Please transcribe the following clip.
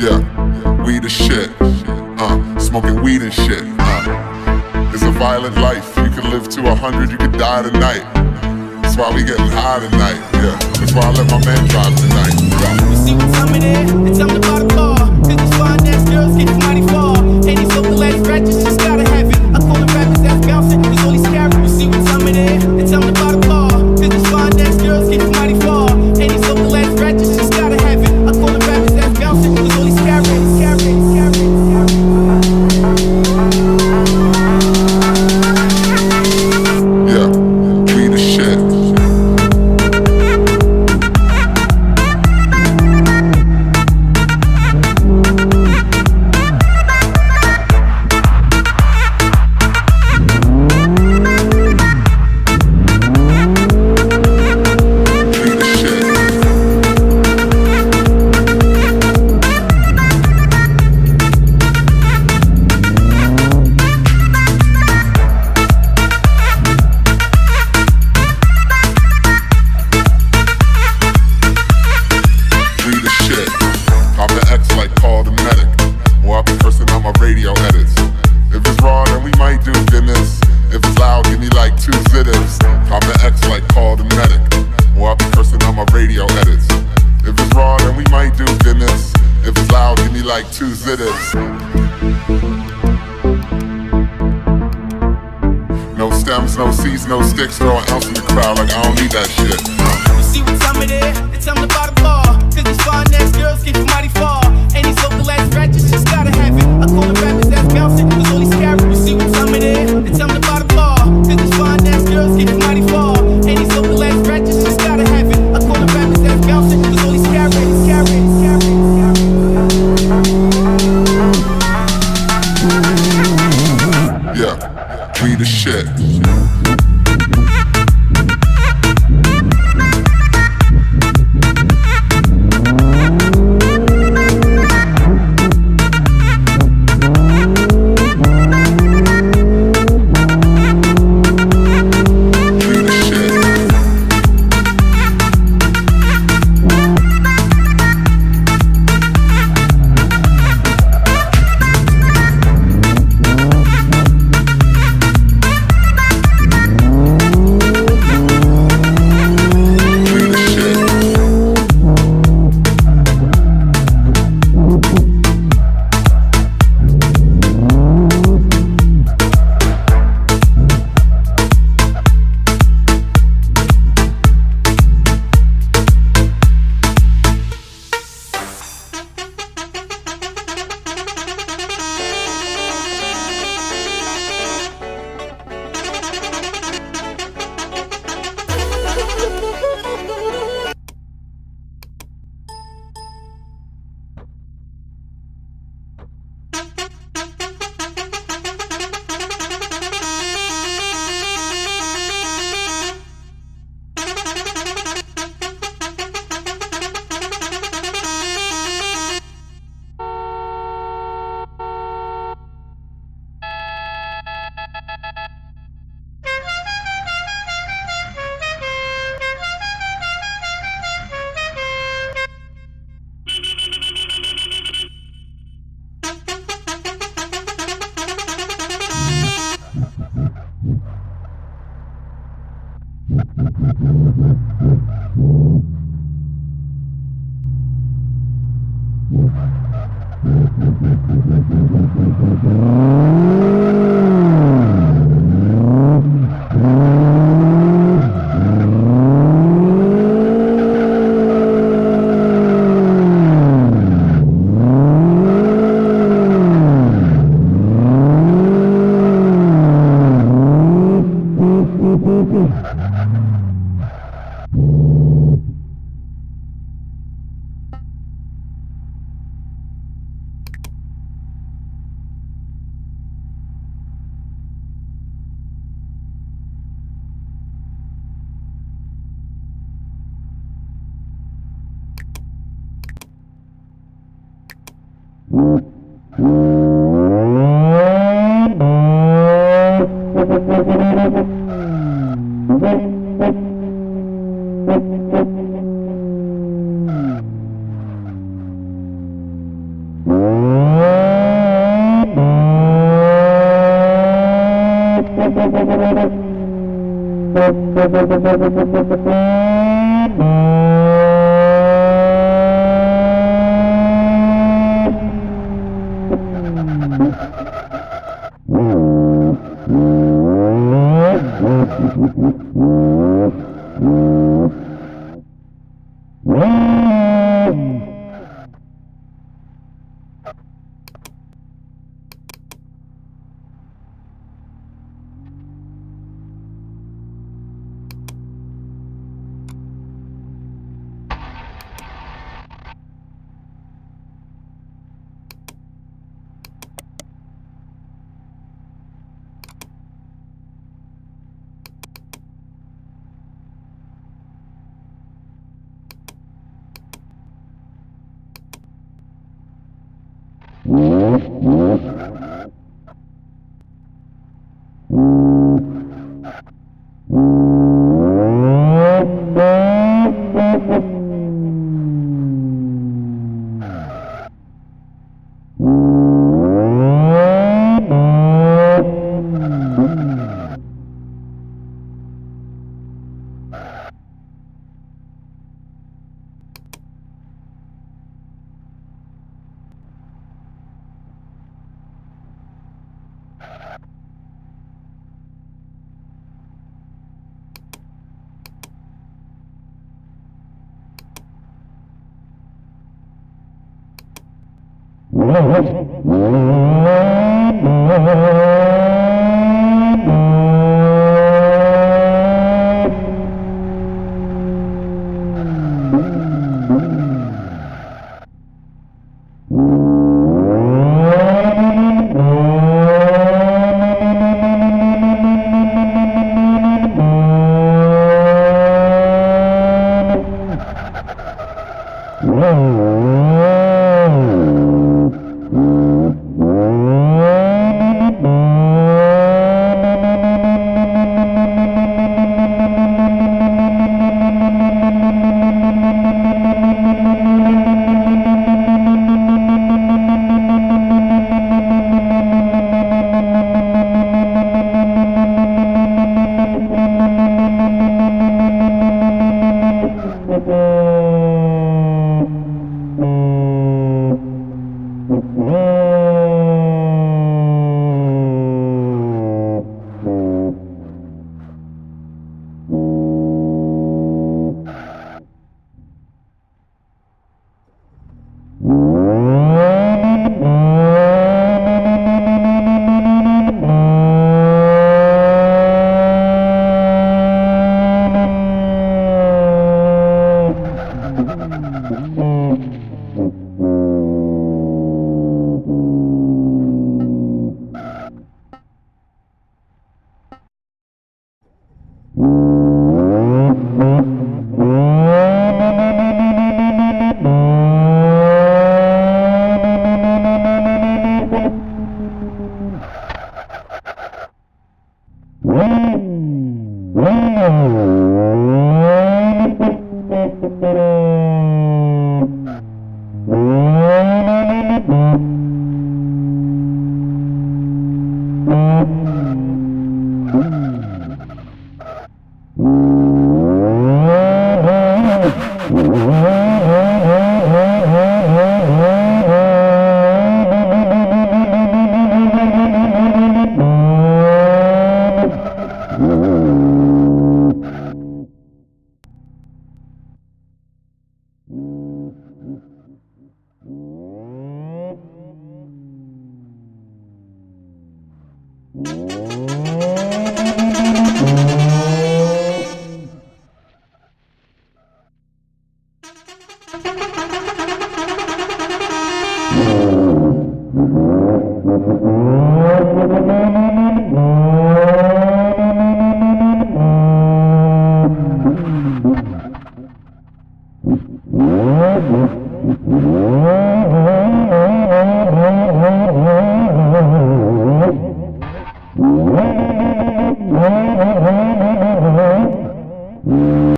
Yeah, we the shit. Smoking weed and shit. It's a violent life. You can live to 100, you can die tonight. That's why we getting high tonight. Yeah, that's why I let my man drive tonight. Yeah. You see what time it is? It's time to buy the car. Cause these fine ass girls get mighty far. And these local ass ratchets just gotta have it. I call the rappers that's bouncing, cause all these carrots. You see what time it is? It's time to buy the car. Cause these fine ass girls get mighty far. And these local ass ratchets just gotta have it. I call the rappers that's bouncing, cause all these carrots. Yeah, we the shit. No stems, no seeds, no sticks, throw an ounce in the crowd like I don't need that shit. You see what time it is? It's time to buy the car. Cause these fine ass girls get from mighty far. And these local ass ratchets just gotta have it. I call the rappers that's bouncing, cause all these carrots. You see what time it is? It's time to buy the car. Cause these fine ass girls get from mighty far. And these local ass ratchets just gotta have it. I call the rappers that's bouncing, cause all these carrots. Yeah, we the shit.